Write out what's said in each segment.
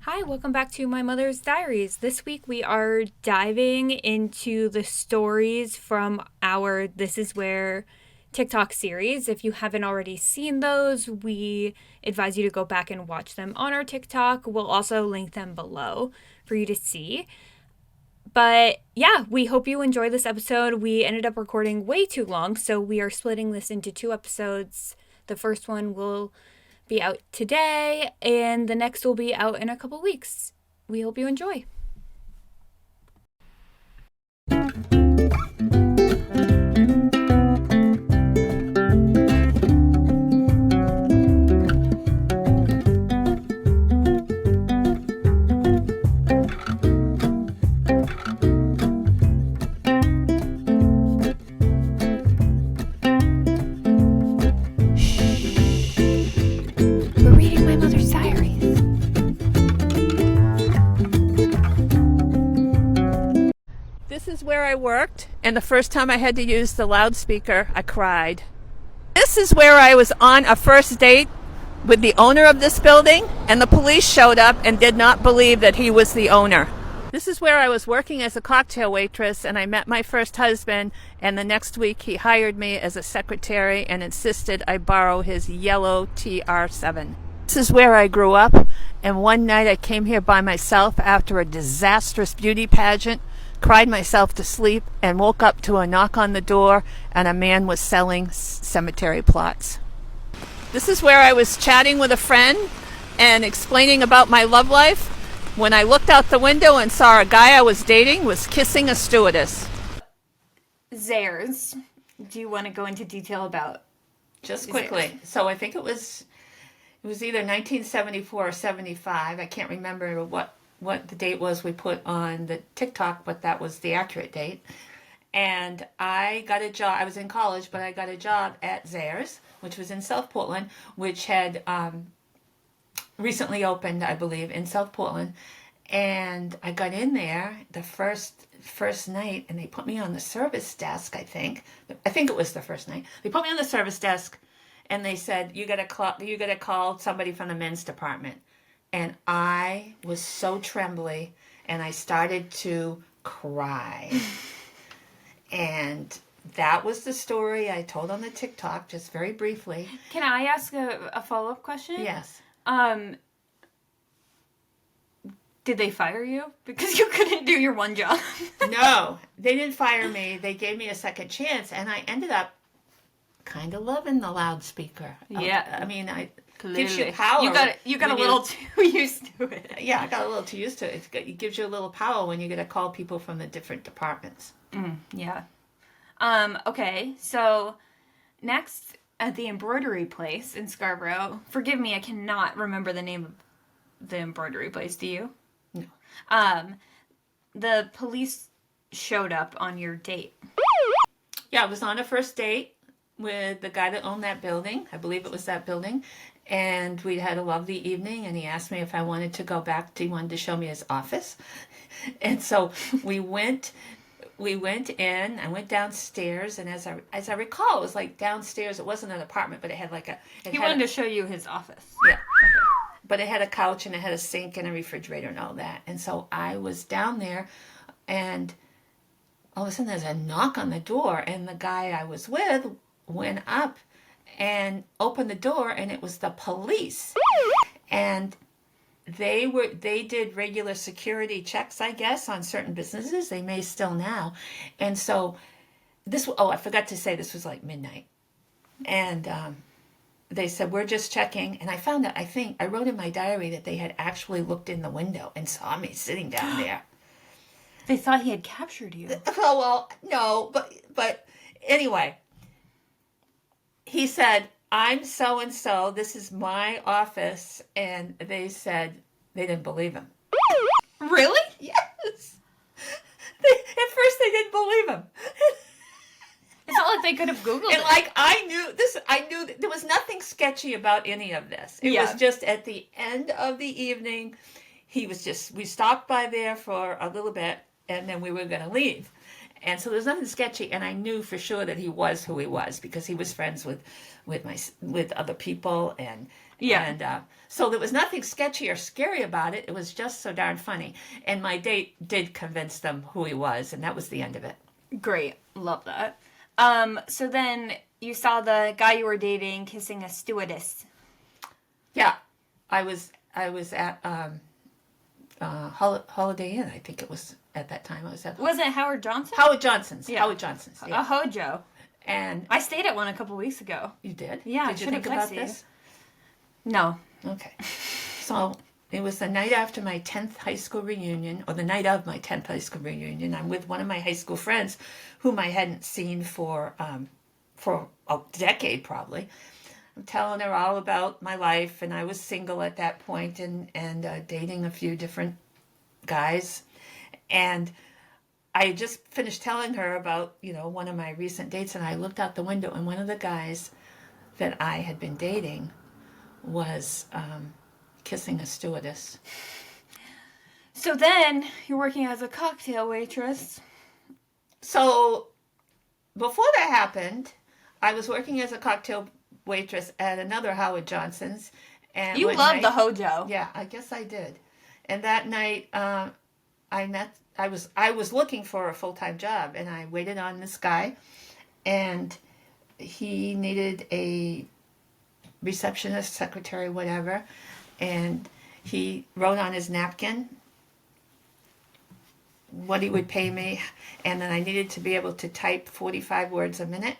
Hi, welcome back to My Mother's Diaries. This week we are diving into the stories from our This Is Where TikTok series. If you haven't already seen those, we advise you to go back and watch them on our TikTok. We'll also link them below for you to see. But yeah, we hope you enjoy this episode. We ended up recording way too long, so we are splitting this into two episodes. The first one will be out today, and the next will be out in a couple weeks. We hope you enjoy. We're reading My Mother's Diaries. This is where I worked, and the first time I had to use the loudspeaker, I cried. This is where I was on a first date with the owner of this building, and the police showed up and did not believe that he was the owner. This is where I was working as a cocktail waitress, and I met my first husband, and the next week he hired me as a secretary and insisted I borrow his yellow TR7. This is where I grew up, and one night I came here by myself after a disastrous beauty pageant, cried myself to sleep, and woke up to a knock on the door, and a man was selling cemetery plots. This is where I was chatting with a friend and explaining about my love life when I looked out the window and saw a guy I was dating was kissing a stewardess. Zares, do you want to go into detail about? Just quickly. So I think it was either 1974 or 75. I can't remember what the date was we put on the TikTok, but that was the accurate date. And I got a job. I was in college, but I got a job at Zares, which was in South Portland, which had recently opened, I believe, in South Portland. And I got in there the first night, and they put me on the service desk. I think it was the first night. They put me on the service desk, and they said, "You gotta call somebody from the men's department." And I was so trembly, and I started to cry. And that was the story I told on the TikTok, just very briefly. Can I ask a follow-up question? Yes. Did they fire you because you couldn't do your one job? No, they didn't fire me. They gave me a second chance, and I ended up kind of loving the loudspeaker. Yeah. I mean, it Clearly. gives you power. You got a little too used to it. Yeah, I got a little too used to it. It gives you a little power when you get to call people from the different departments. Yeah. Okay, so next at the embroidery place in Scarborough. Forgive me, I cannot remember the name of the embroidery place. Do you? No. The police showed up on your date. Yeah, I was on a first date with the guy that owned that building. I believe it was that building. And we had a lovely evening, and he asked me if I wanted to go back. He wanted to show me his office. And so we went in. I went downstairs, and as I recall, it was like downstairs. It wasn't an apartment, but it had like a... He wanted to show you his office. Yeah. But it had a couch, and it had a sink and a refrigerator and all that. And so I was down there, and all of a sudden there's a knock on the door, and the guy I was with went up and opened the door, and it was the police. And they did regular security checks, I guess, on certain businesses. They may still now. And so I forgot to say, this was like midnight. And they said, "We're just checking." And I found out, I wrote in my diary that they had actually looked in the window and saw me sitting down there. They thought he had captured you. Oh, well, no, but anyway, he said, "I'm so-and-so, this is my office," and they said they didn't believe him. Really? Yes. At first they didn't believe him. It's not like they could have Googled And it. like, I knew that there was nothing sketchy about any of this. It was just at the end of the evening, we stopped by there for a little bit, and then we were going to leave. And so there was nothing sketchy, and I knew for sure that he was who he was because he was friends with other people, and so there was nothing sketchy or scary about it. It was just so darn funny, and my date did convince them who he was, and that was the end of it. Great, love that. So then you saw the guy you were dating kissing a stewardess. Yeah, I was at Holiday Inn, I think it was at that time. I was at Was it Howard Johnson? Howard Johnson's. Yeah. Howard Johnson's. Yeah. A Hojo. And I stayed at one a couple weeks ago. you did? Yeah, Did you think about this? No. Okay. So it was the night after my 10th high school reunion, or the night of my 10th high school reunion. I'm with one of my high school friends whom I hadn't seen for a decade probably. I'm telling her all about my life, and I was single at that point and dating a few different guys. And I had just finished telling her about, one of my recent dates, and I looked out the window, and one of the guys that I had been dating was kissing a stewardess. So then you're working as a cocktail waitress. So before that happened, I was working as a cocktail waitress at another Howard Johnson's. And you love the Hojo. Yeah, I guess I did. And that night, I was looking for a full-time job, and I waited on this guy, and he needed a receptionist, secretary, whatever, and he wrote on his napkin what he would pay me, and then I needed to be able to type 45 words a minute.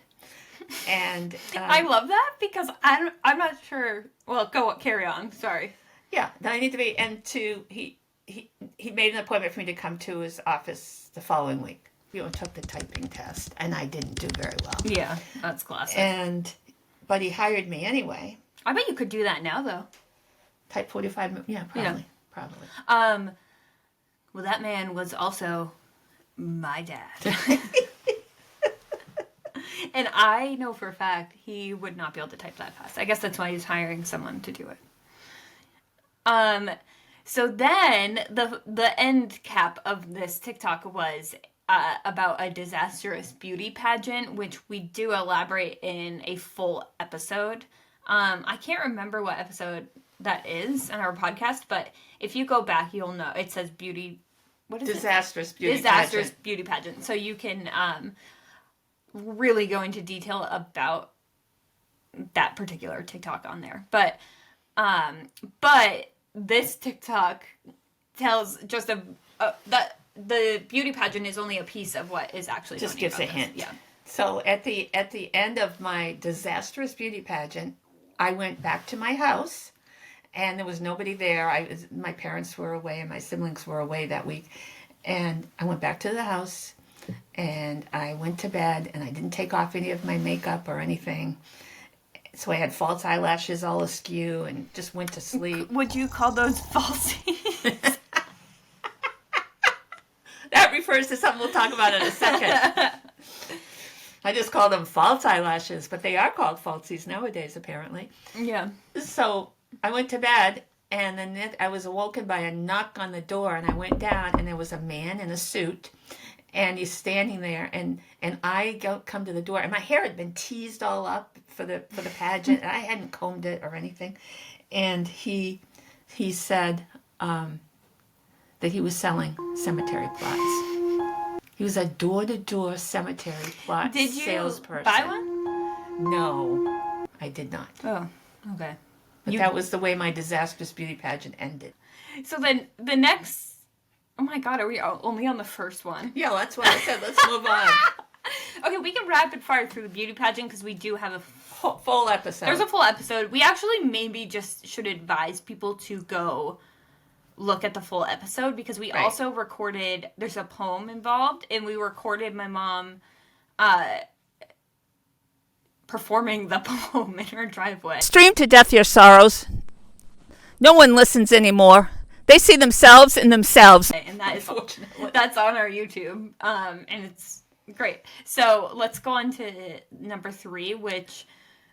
And I love that because I'm not sure. Well, carry on. Sorry. Yeah, then I need to be, and he made an appointment for me to come to his office the following week. Took the typing test, and I didn't do very well. Yeah, that's classic. But he hired me anyway. I bet you could do that now, though. Type 45, yeah, probably. Well, that man was also my dad. And I know for a fact he would not be able to type that fast. I guess that's why he's hiring someone to do it. So then the end cap of this TikTok was about a disastrous beauty pageant, which we do elaborate in a full episode. I can't remember what episode that is on our podcast, but if you go back, you'll know. It says beauty. What is disastrous it? Beauty disastrous pageant. Beauty pageant. So you can really go into detail about that particular TikTok on there. But this TikTok tells just that the beauty pageant is only a piece of what is actually just gives a hint. Yeah. So at the end of my disastrous beauty pageant, I went back to my house, and there was nobody there. My parents were away, and my siblings were away that week, and I went back to the house, and I went to bed, and I didn't take off any of my makeup or anything. So I had false eyelashes all askew and just went to sleep. Would you call those falsies? That refers to something we'll talk about in a second. I just call them false eyelashes, but they are called falsies nowadays, apparently. Yeah. So I went to bed, and then I was awoken by a knock on the door, and I went down, and there was a man in a suit, and he's standing there, and I come to the door, and my hair had been teased all up for the pageant, and I hadn't combed it or anything, and he said that he was selling cemetery plots. He was a door-to-door cemetery plot salesperson. Did you buy one? No, I did not. Oh, okay. But that was the way my disastrous beauty pageant ended. So then the next... Oh my god, are we only on the first one? Yeah, that's what I said. Let's move on. Okay, we can rapid fire through the beauty pageant because we do have a full episode. There's a full episode. We actually maybe just should advise people to go look at the full episode because we also recorded, there's a poem involved, and we recorded my mom performing the poem in her driveway. Stream to death your sorrows. No one listens anymore. They see themselves in themselves. And that's on our YouTube. And it's great. So let's go on to number 3, which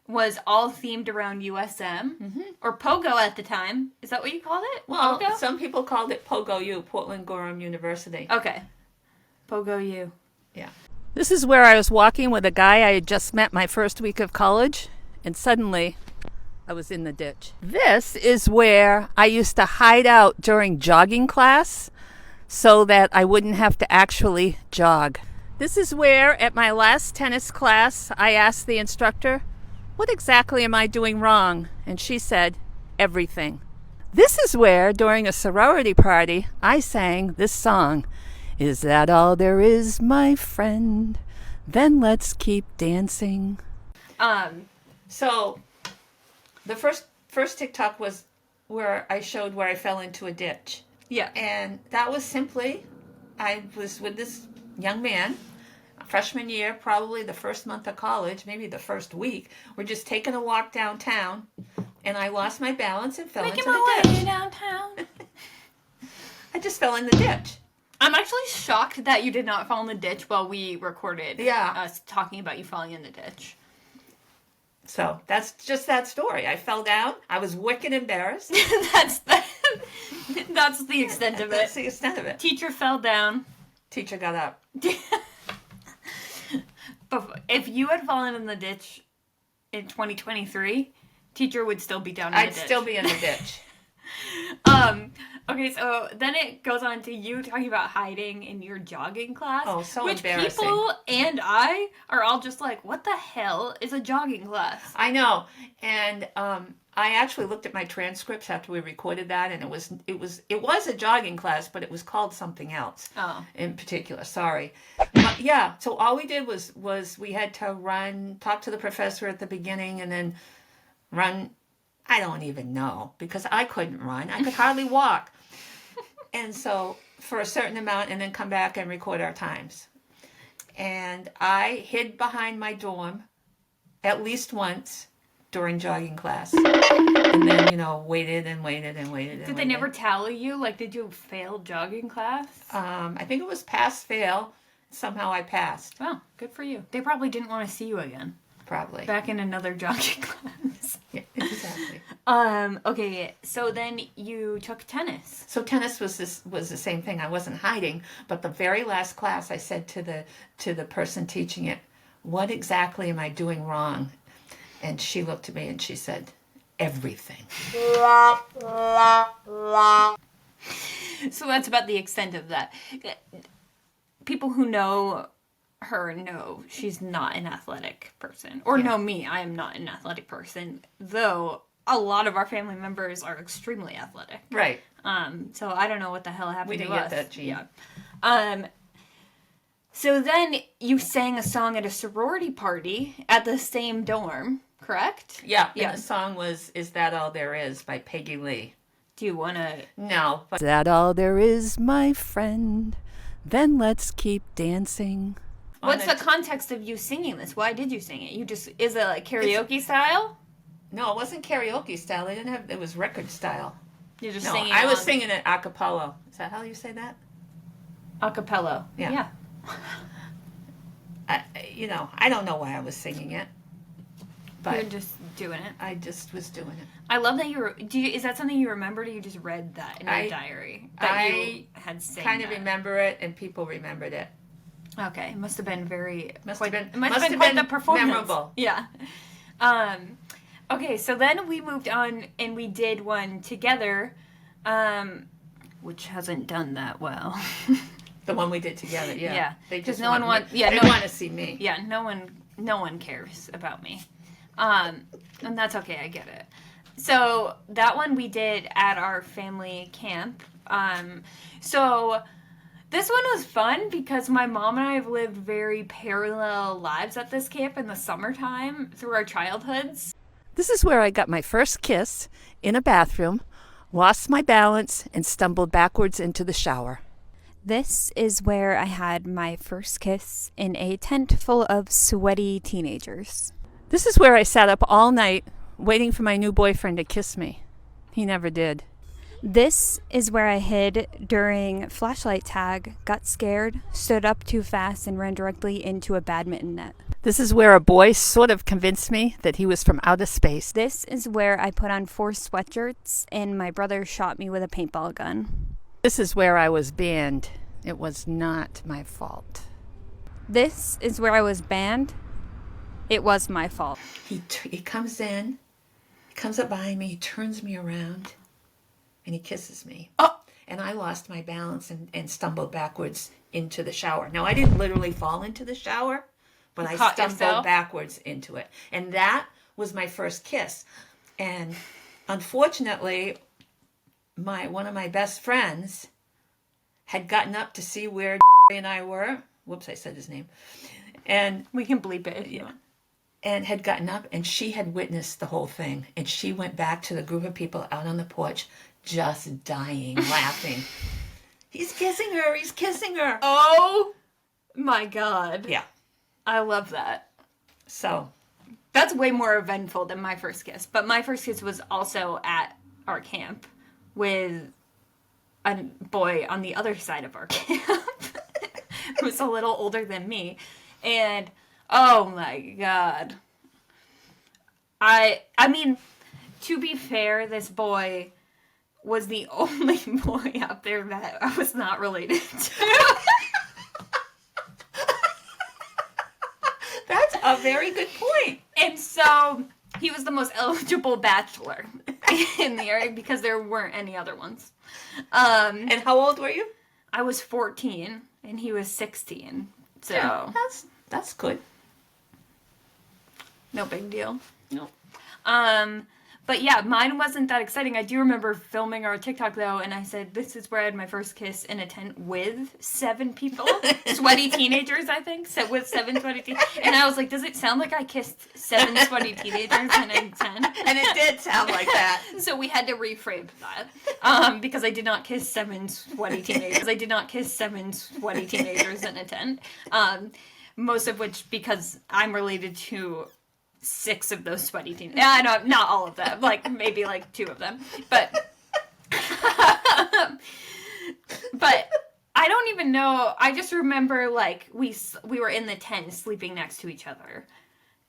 was all themed around USM or Pogo at the time. Is that what you called it? Well, Pogo? some people called it Pogo U, Portland Gorham University. Okay. Pogo U. Yeah. This is where I was walking with a guy I had just met my first week of college, and suddenly I was in the ditch. This is where I used to hide out during jogging class so that I wouldn't have to actually jog. This is where, at my last tennis class, I asked the instructor, "What exactly am I doing wrong?" And she said, "Everything." This is where, during a sorority party, I sang this song. Is that all there is, my friend? Then let's keep dancing. So the first TikTok was where I showed where I fell into a ditch. Yeah. And that was simply, I was with this young man, freshman year, probably the first month of college, maybe the first week. We're just taking a walk downtown, and I lost my balance and fell into the ditch. Downtown. I just fell in the ditch. I'm actually shocked that you did not fall in the ditch while we recorded Yeah. us talking about you falling in the ditch. So that's just that story. I fell down. I was wicked embarrassed. That's the extent of That's it. the extent of it. Teacher fell down. Teacher got up. But if you had fallen in the ditch in 2023, teacher would still be down in I'd the ditch. still be in the ditch. Okay, so then it goes on to you talking about hiding in your jogging class. Oh, so which embarrassing. people and I are all just like, what the hell is a jogging class? I know. And I actually looked at my transcripts after we recorded that, and it was a jogging class, but it was called something else. Oh. In particular, sorry. But yeah, so all we did was we had to run, talk to the professor at the beginning, and then run. I don't even know, because I couldn't run. I could hardly walk. And so for a certain amount, and then come back and record our times. And I hid behind my dorm at least once during jogging class. And then, waited and waited and waited. Did they never tally you? Like, did you fail jogging class? I think it was pass-fail. Somehow I passed. Oh, good for you. They probably didn't want to see you again. Probably. Back in another jogging class. Yeah, exactly. Okay, so then you took tennis. So tennis was the same thing. I wasn't hiding, but the very last class I said to the person teaching it, "What exactly am I doing wrong?" And she looked at me and she said, "Everything." So that's about the extent of that. People who know her know she's not an athletic person. Or know me, I am not an athletic person. Though a lot of our family members are extremely athletic. Right. So I don't know what the hell happened We to didn't us. get that gene. Yeah. So then you sang a song at a sorority party at the same dorm, correct? Yeah. Yeah. And the song was "Is That All There Is" by Peggy Lee. Do you want to... No, but Is that all there is, my friend? Then let's keep dancing. What's the context of you singing this? Why did you sing it? Is it like karaoke style? No, it wasn't karaoke style. It was record style. You're just No, singing I was on singing it a cappella. Is that how you say that? a cappella. Yeah. I don't know why I was singing it, You're but just doing it. I just was doing it. I love that is that something you remembered, or you just read that in your diary? That you had sang kind of that? remember it, and people remembered it. Okay, it must have been Must have been quite the performance. memorable. Yeah. Okay, so then we moved on and we did one together, which hasn't done that well. The one we did together, yeah. Yeah, They 'cause just no one want want- yeah, they no- want to see me. Yeah, no one cares about me. And that's okay, I get it. So that one we did at our family camp. So this one was fun because my mom and I have lived very parallel lives at this camp in the summertime through our childhoods. This is where I got my first kiss in a bathroom, lost my balance, and stumbled backwards into the shower. This is where I had my first kiss in a tent full of sweaty teenagers. This is where I sat up all night waiting for my new boyfriend to kiss me. He never did. This is where I hid during flashlight tag, got scared, stood up too fast, and ran directly into a badminton net. This is where a boy sort of convinced me that he was from outer space. This is where I put on 4 sweatshirts and my brother shot me with a paintball gun. This is where I was banned. It was not my fault. This is where I was banned. It was my fault. He comes in, he comes up behind me, he turns me around, and he kisses me. Oh! And I lost my balance and stumbled backwards into the shower. Now, I didn't literally fall into the shower, but I caught stumbled yourself? backwards into it. And that was my first kiss. And unfortunately, one of my best friends had gotten up to see where and I were. Whoops, I said his name. And We can bleep it. yeah. And had gotten up, and she had witnessed the whole thing. And she went back to the group of people out on the porch, just dying, laughing. He's kissing her. He's kissing her. Oh my God. Yeah. I love that. So That's way more eventful than my first kiss. But my first kiss was also at our camp with a boy on the other side of our camp who was a little older than me. And oh my God. I mean, to be fair, this boy was the only boy out there that I was not related to. that's a very good point. And so he was the most eligible bachelor in the area because there weren't any other ones. And how old were you? I was 14 and he was 16. So Yeah, that's good. no big deal. No. But yeah, mine wasn't that exciting. I do remember filming our TikTok though, and I said this is where I had my first kiss in a tent with 7 people, sweaty teenagers. I think with 7 sweaty teenagers, and I was like, does it sound like I kissed 7 sweaty teenagers in a tent? And it did sound like that. So we had to reframe that because I did not kiss 7 sweaty teenagers. I did not kiss 7 sweaty teenagers in a tent. Most of which because I'm related to 6 of those sweaty teenagers. Yeah, I know, not all of them. Like maybe like 2 of them, but but I don't even know. I just remember like we were in the tent sleeping next to each other,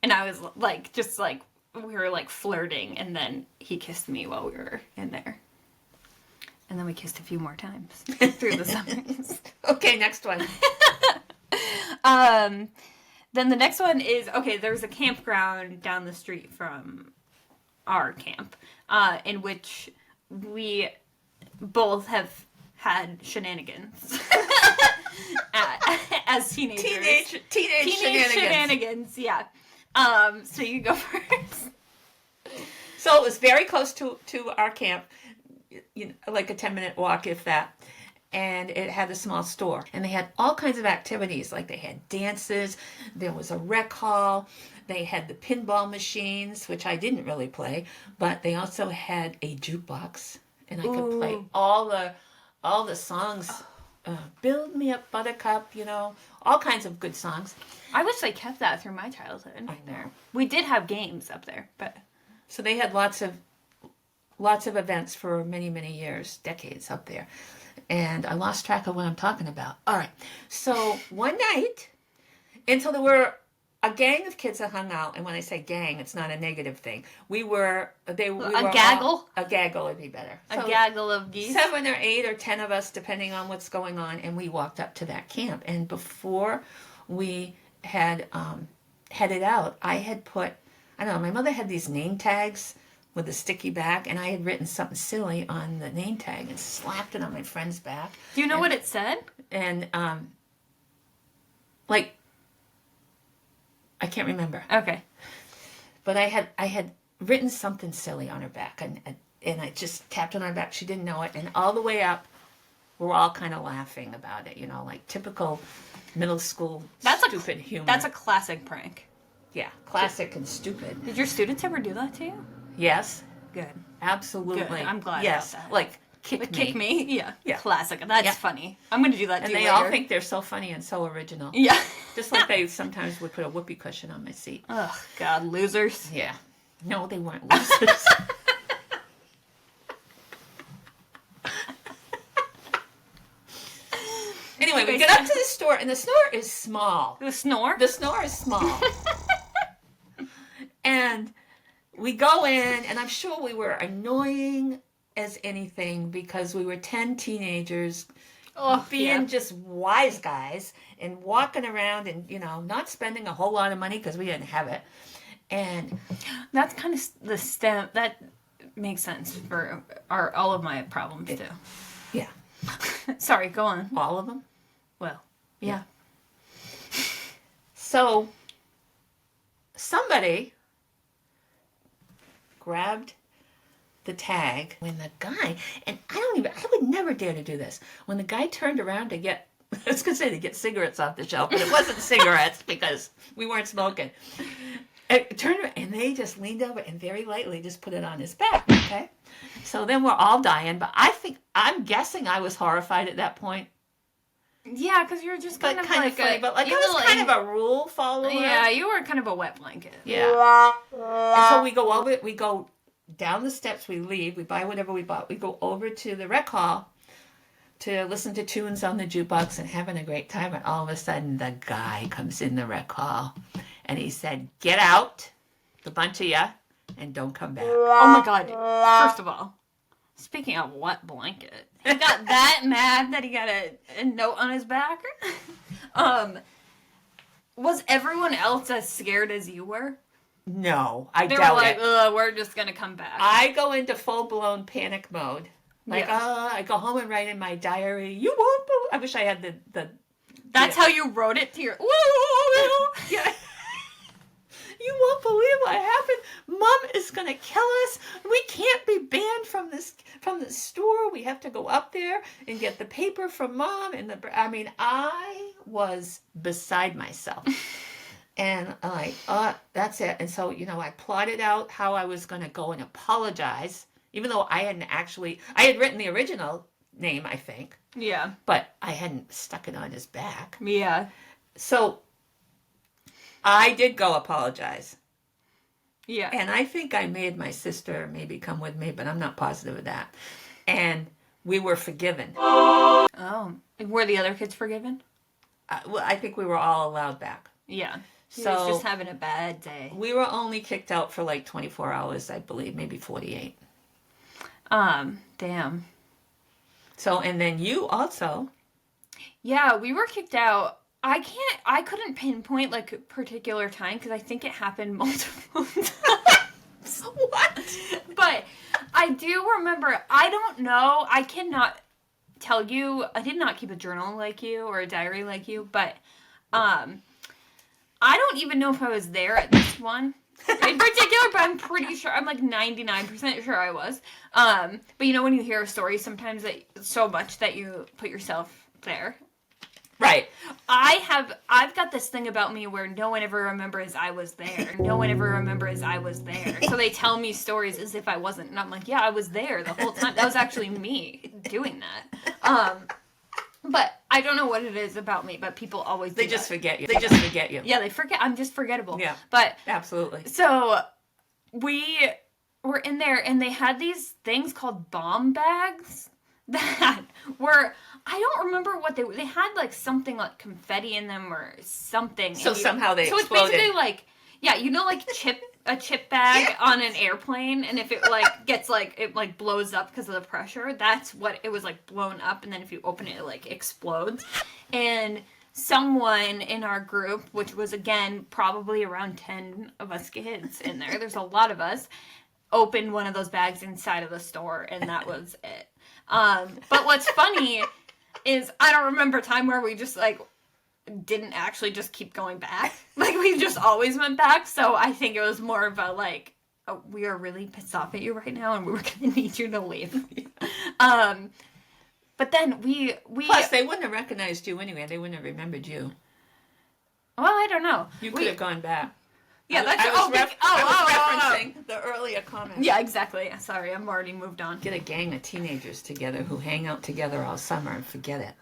and I was like just like we were like flirting, and then he kissed me while we were in there, and then we kissed a few more times through the summers. Okay, next one. Then the next one is, okay, there's a campground down the street from our camp, in which we both have had shenanigans as teenagers. Teenage Shenanigans, yeah. So you go first. So it was very close to our camp, like a 10-minute walk, if that. And it had a small store. And they had all kinds of activities. Like they had dances, there was a rec hall, they had the pinball machines, which I didn't really play, but they also had a jukebox. And I could play all the songs. Build Me Up Buttercup, all kinds of good songs. I wish they kept that through my childhood. I know. We did have games up there, but... So they had lots of events for many, many years, decades up there. And I lost track of what I'm talking about. All right. So one night, until there were a gang of kids that hung out, and when I say gang, it's not a negative thing. We were a gaggle? A gaggle would be better. A gaggle of geese? 7 or 8 or 10 of us, depending on what's going on, and we walked up to that camp. And before we had headed out, I had put, I don't know, my mother had these name tags with a sticky back, and I had written something silly on the name tag and slapped it on my friend's back. Do you know what it said? And, like, I can't remember. Okay. But I had written something silly on her back, and I just tapped it on her back. She didn't know it. And all the way up, we're all kind of laughing about it, like typical middle school stupid humor. That's a classic prank. Yeah, classic and stupid. Did your students ever do that to you? Yes. Good. Absolutely. Good. I'm glad yes. about that. Like, kick me. Yeah. Yeah. Classic. That's funny. I'm going to do that And too they later. all think they're so funny and so original. Yeah. Just like they sometimes would put a whoopee cushion on my seat. Oh, God. Losers. Yeah. No, they weren't losers. Anyway, we get up to the store, and the store is small. The snore? The store is small. And we go in, and I'm sure we were annoying as anything because we were 10 teenagers Oh, being yeah. just wise guys and walking around and, not spending a whole lot of money because we didn't have it. And That's kind of the stem. That makes sense for all of my problems too. yeah, Sorry, go on. all of them. Well, yeah. So somebody grabbed the tag when the guy, and I would never dare to do this. When the guy turned around to get, I was going to say to get cigarettes off the shelf, but it wasn't cigarettes because we weren't smoking. It turned around, and they just leaned over and very lightly just put it on his back, okay? So then we're all dying, but I'm guessing I was horrified at that point. Yeah, because you're just kind But of kind like of funny, but like I was kind of a rule follower. Yeah, you were kind of a wet blanket. Yeah. And so we go down the steps, we leave, we buy whatever we bought, we go over to the rec hall to listen to tunes on the jukebox and having a great time, and all of a sudden the guy comes in the rec hall and he said, "Get out, the bunch of ya, and don't come back." Oh my god. First of all, speaking of wet blanket, he got that mad that he got a note on his back. Was everyone else as scared as you were? No, I They were doubt like, it. ugh, we're just gonna come back. I go into full-blown panic mode. Like, Yeah. I go home and write in my diary, "You won't believe," I wish I had the That's how you wrote it to your. Woo! yeah. "You won't believe what happened. Mom is gonna kill us. We can't be banned from the store. We have to go up there and get the paper from Mom." And I was beside myself. And I'm like, that's it. And so, I plotted out how I was going to go and apologize, even though I had written the original name, I think, Yeah. but I hadn't stuck it on his back. Yeah. So I did go apologize. Yeah. And I think I made my sister maybe come with me, but I'm not positive of that. And we were forgiven. Oh. Were the other kids forgiven? Well, I think we were all allowed back. Yeah. He So was just having a bad day. we were only kicked out for like 24 hours, I believe, maybe 48. Damn. So, and then you also. Yeah, we were kicked out. I couldn't pinpoint like a particular time because I think it happened multiple times. What? But I do remember, I don't know, I cannot tell you, I did not keep a journal like you or a diary like you, but I don't even know if I was there at this one in particular, but I'm pretty sure, I'm like 99% sure I was. But when you hear a story sometimes that so much that you put yourself there. Right. I've got this thing about me where no one ever remembers I was there. No one ever remembers I was there. So they tell me stories as if I wasn't. And I'm like, yeah, I was there the whole time. That was actually me doing that. But I don't know what it is about me, but people always do They just that. forget you. They just forget you. Yeah, they forget. I'm just forgettable. Yeah. But Absolutely. so we were in there and they had these things called bomb bags that were, I don't remember what they had like something like confetti in them or something. So somehow they So exploded. it's basically like, yeah, like a chip bag on an airplane, and if it like gets like, it like blows up because of the pressure, that's what it was like blown up, and then if you open it, it like explodes. And someone in our group, which was again probably around 10 of us kids in there's a lot of us, opened one of those bags inside of the store, and that was it. But what's funny is I don't remember a time where we just like didn't actually just keep going back. Like we just always went back. So I think it was more of a like, oh, we are really pissed off at you right now and we were gonna need you to leave. But then we Plus, they wouldn't have recognized you anyway. They wouldn't have remembered you. well, I don't know. You could have gone back. Yeah, that's I was referencing the earlier comment. Yeah, exactly. Sorry, I'm already moved on. Get a gang of teenagers together who hang out together all summer and forget it.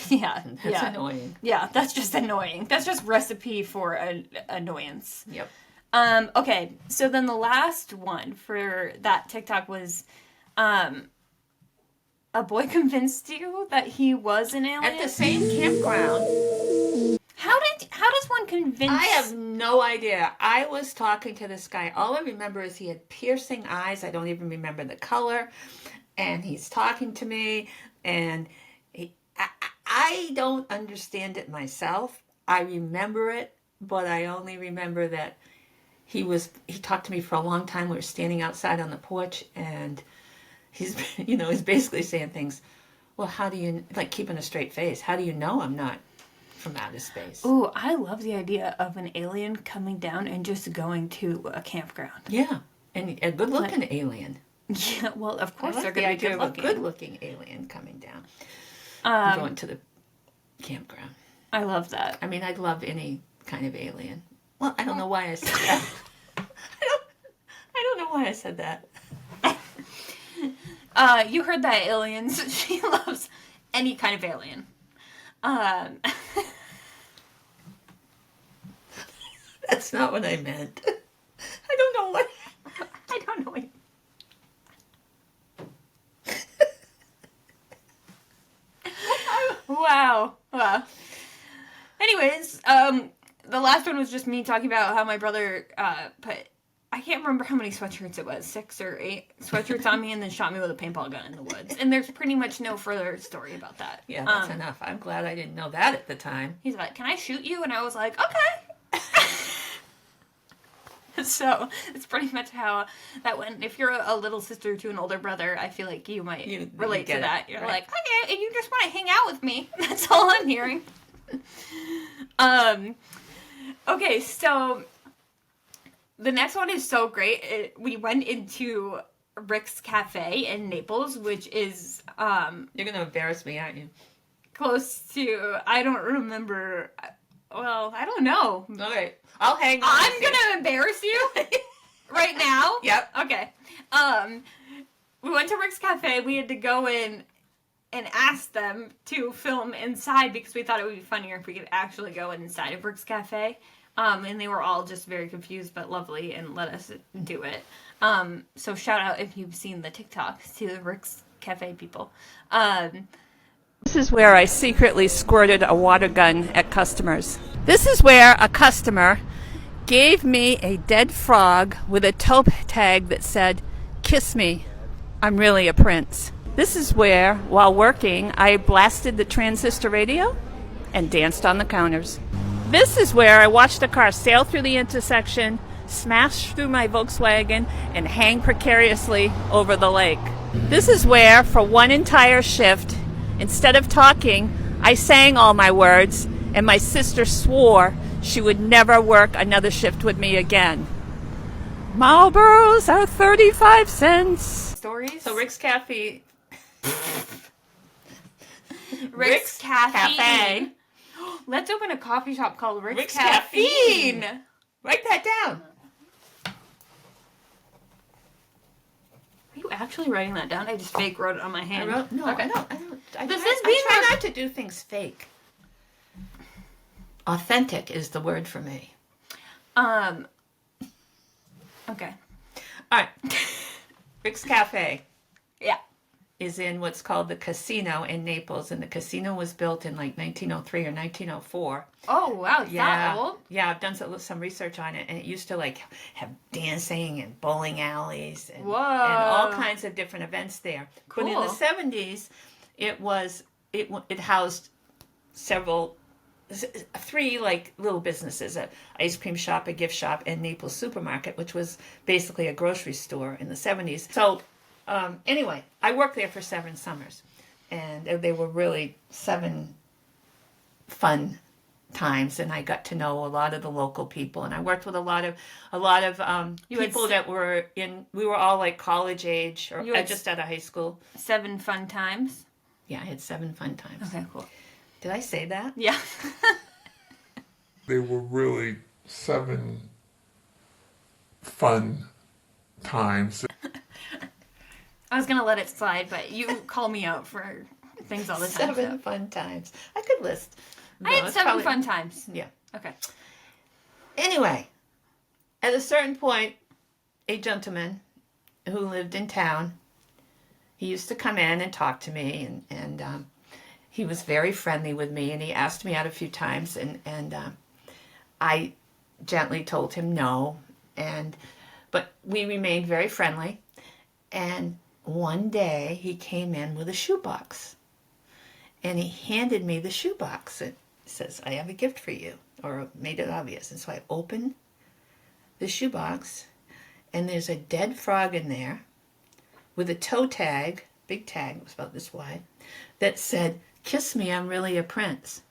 Yeah, That's annoying. Yeah, that's just annoying. That's just recipe for annoyance. Yep. Okay, so then the last one for that TikTok was, a boy convinced you that he was an alien? At the same campground. How does one convince? I have no idea. I was talking to this guy. All I remember is he had piercing eyes. I don't even remember the color. And he's talking to me. And I don't understand it myself. I remember it, but I only remember that he talked to me for a long time. We were standing outside on the porch, and he's he's basically saying things. Well, how do you, like, keeping a straight face? How do you know I'm not from outer space? Ooh, I love the idea of an alien coming down and just going to a campground. Yeah, and a good-looking alien. Yeah, well, of course I they're like the going to be idea of a good-looking. good-looking alien coming down, and going to the campground. I love that. I mean, I'd love any kind of alien. Well, I don't know why I said that. I don't know why I said that. You heard that, aliens. She loves any kind of alien. That's not what I meant. I don't know what. I don't know. Wow. Wow. Anyways, the last one was just me talking about how my brother put, I can't remember how many sweatshirts it was, 6 or 8 sweatshirts on me and then shot me with a paintball gun in the woods. And there's pretty much no further story about that. Yeah, that's enough. I'm glad I didn't know that at the time. He's like, "Can I shoot you?" And I was like, "Okay." So it's pretty much how that went. If you're a little sister to an older brother, I feel like you might relate to that. You're like, "Okay, and you just want to hang out with me." That's all I'm hearing. Okay, so the next one is so great. We went into Rick's Cafe in Naples, which is You're going to embarrass me, aren't you? close to, I don't remember. Well, I don't know. Okay, I'll hang on. I'm gonna embarrass you right now. Yep. Okay. We went to Rick's Cafe. We had to go in and ask them to film inside because we thought it would be funnier if we could actually go inside of Rick's Cafe. And they were all just very confused but lovely and let us do it. So shout out if you've seen the TikToks to the Rick's Cafe people. This is where I secretly squirted a water gun at customers. This is where a customer gave me a dead frog with a toe tag that said, "Kiss me, I'm really a prince." This is where, while working, I blasted the transistor radio and danced on the counters. This is where I watched a car sail through the intersection, smash through my Volkswagen, and hang precariously over the lake. This is where, for one entire shift, instead of talking, I sang all my words, and my sister swore she would never work another shift with me again. Marlboros are 35 cents. Stories? So Rick's Cafe. Rick's Cafe. Let's open a coffee shop called Rick's Caffeine. Caffeine. Write that down. Are you actually writing that down? I just fake wrote it on my hand. Okay. Okay. I This try, is being I try not to do things fake. Authentic is the word for me. Okay. All right. Rick's Cafe Yeah. is in what's called the Casino in Naples, and the casino was built in like 1903 or 1904. Oh, wow. Is that old? Yeah, I've done some research on it, and it used to like have dancing and bowling alleys and all kinds of different events there. Cool. But in the 70s, it housed three like little businesses: an ice cream shop, a gift shop, and Naples Supermarket, which was basically a grocery store in the 70s. So anyway, I worked there for 7 summers, and they were really 7 fun times, and I got to know a lot of the local people, and I worked with a lot of people that were we were all like college age or just out of high school. 7 fun times. Yeah, I had 7 fun times. Okay, cool. Did I say that? Yeah. They were really 7 fun times. I was going to let it slide, but you call me out for things all the time. 7 fun times. I could list. I had 7 fun times. Yeah. Okay. Anyway, at a certain point, a gentleman who lived in town, he used to come in and talk to me, and he was very friendly with me, and he asked me out a few times, and I gently told him no, but we remained very friendly. And one day he came in with a shoebox, And he handed me the shoebox. It says, I have a gift for you, or made it obvious. And so I opened the shoebox, and there's a dead frog in there with a toe tag, big tag, it was about this wide, that said, "Kiss me, I'm really a prince."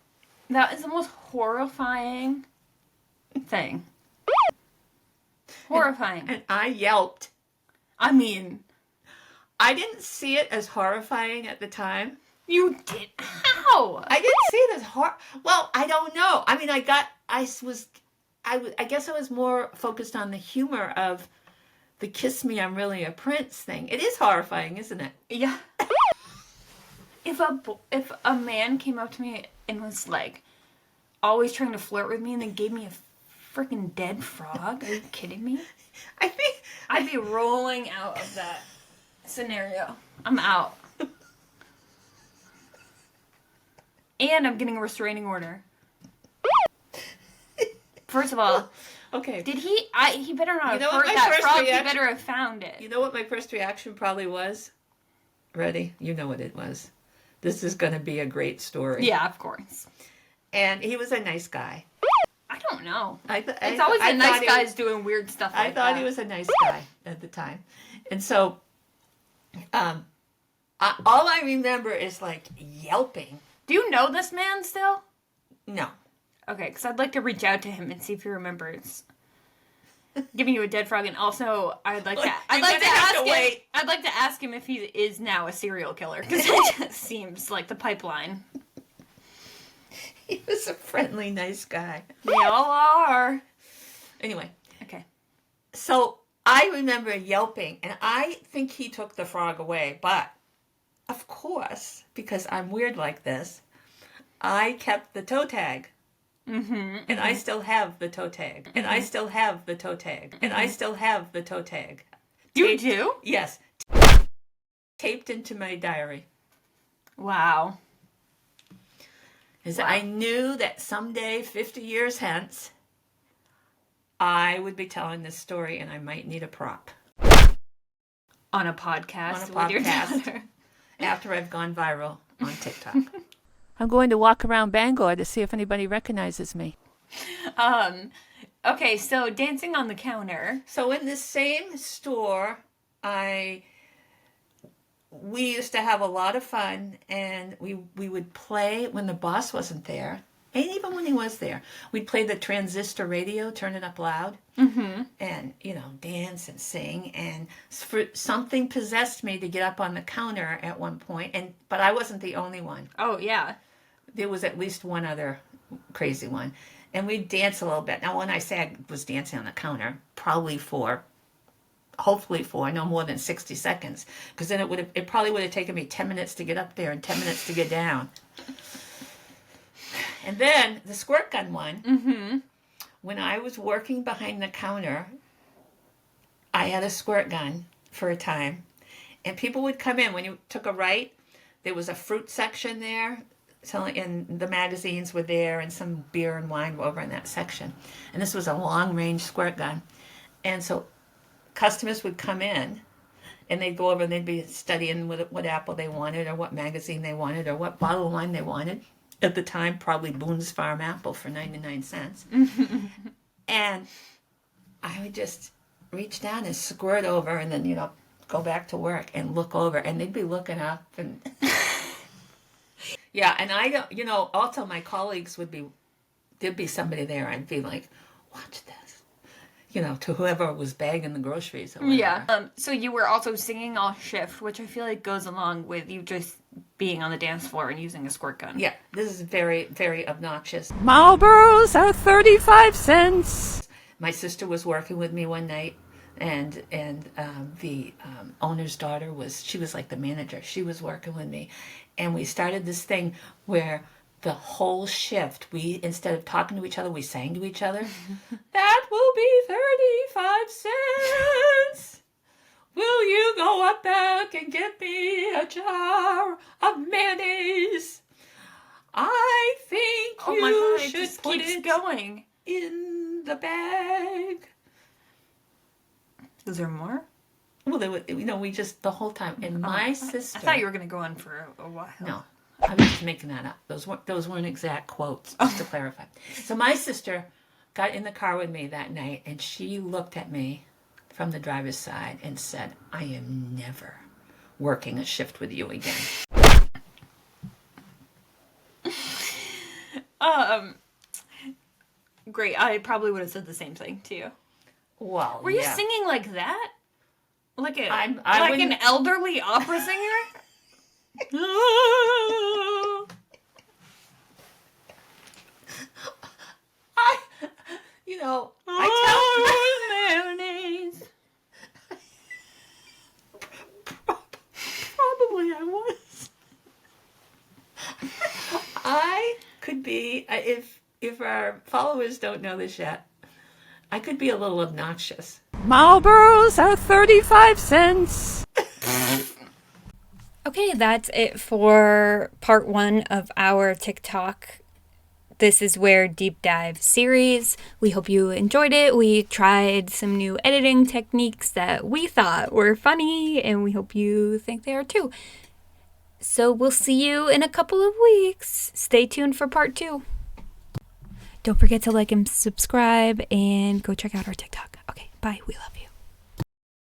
That is the most horrifying thing. Horrifying. And I yelped. I mean, I didn't see it as horrifying at the time. you did. How? I didn't see it as well, I don't know. I mean, I guess I was more focused on the humor of the "kiss me, I'm really a prince" thing. It is horrifying, isn't it? Yeah. If a man came up to me and was like always trying to flirt with me and then gave me a freaking dead frog, are you kidding me? I think I'd be rolling out of that scenario. I'm out. And I'm getting a restraining order. First of all, okay. did he? He better not have know hurt what my that first frog. He reaction- better have found it. You know what my first reaction probably was? Ready? You know what it was. This is going to be a great story. Yeah, of course. And he was a nice guy. I don't know. It's always the nice guys doing weird stuff like I thought that. he was a nice guy at the time. And so, all I remember is like yelping. Do you know this man still? No. Okay, because I'd like to reach out to him and see if he remembers giving you a dead frog, and also I'd like to I'd like to ask him if he is now a serial killer, because it just seems like the pipeline. He was a friendly, nice guy. They all are. Anyway, Okay. so I remember yelping, and I think he took the frog away, but of course, because I'm weird like this, I kept the toe tag. And I still have the toe tag. And I still have the toe tag. And I still have the toe tag. You do? Yes. Taped into my diary. Wow. Because I knew that someday, 50 years hence, I would be telling this story and I might need a prop. On a podcast On a with your podcast. daughter. After I've gone viral on TikTok. I'm going to walk around Bangor to see if anybody recognizes me. Okay, so dancing on the counter. So in this same store, we used to have a lot of fun, and we would play when the boss wasn't there, and even when he was there. We'd play the transistor radio, turn it up loud, and, dance and sing. And something possessed me to get up on the counter at one point, but I wasn't the only one. Oh, yeah. There was at least one other crazy one. And we'd dance a little bit. Now, when I say I was dancing on the counter, hopefully for no more than 60 seconds. Because then it probably would have taken me 10 minutes to get up there and 10 minutes to get down. And then the squirt gun one, when I was working behind the counter, I had a squirt gun for a time. And people would come in. When you took a right, there was a fruit section there. And the magazines were there, and some beer and wine were over in that section. And this was a long-range squirt gun. And so customers would come in, and they'd go over and they'd be studying what apple they wanted, or what magazine they wanted, or what bottle of wine they wanted. At the time, probably Boone's Farm Apple for 99 cents. And I would just reach down and squirt over, and then, go back to work and look over. And they'd be looking up, and... Yeah, and I don't, also my colleagues there'd be somebody there, I'd be like, watch this, to whoever was bagging the groceries or whatever. Yeah. So you were also singing all shift, which I feel like goes along with you just being on the dance floor and using a squirt gun. Yeah, this is very, very obnoxious. Marlboros are 35 cents. My sister was working with me one night, and the owner's daughter she was like the manager. She was working with me, and we started this thing where the whole shift, instead of talking to each other, we sang to each other. That will be 35 cents. Will you go up back and get me a jar of mayonnaise? I think Oh my you God, it should just put keeps it going. in the bag. Is there more? Well, we just the whole time. And my sister. I thought you were going to go on for a while. No. I was just making that up. Those weren't exact quotes, just to clarify. So my sister got in the car with me that night, and she looked at me from the driver's side and said, "I am never working a shift with you again." Great. I probably would have said the same thing to you. Well, Were you singing like that? Like I an wouldn't- elderly opera singer? I, Mayonnaise. probably I was. I could be, if our followers don't know this yet, I could be a little obnoxious. Marlboros are 35 cents. Okay, that's it for part 1 of our TikTok This Is Where Deep Dive series. We hope you enjoyed it. We tried some new editing techniques that we thought were funny, and we hope you think they are too. So we'll see you in a couple of weeks. Stay tuned for part 2. Don't forget to like and subscribe and go check out our TikTok. Okay, bye. We love you.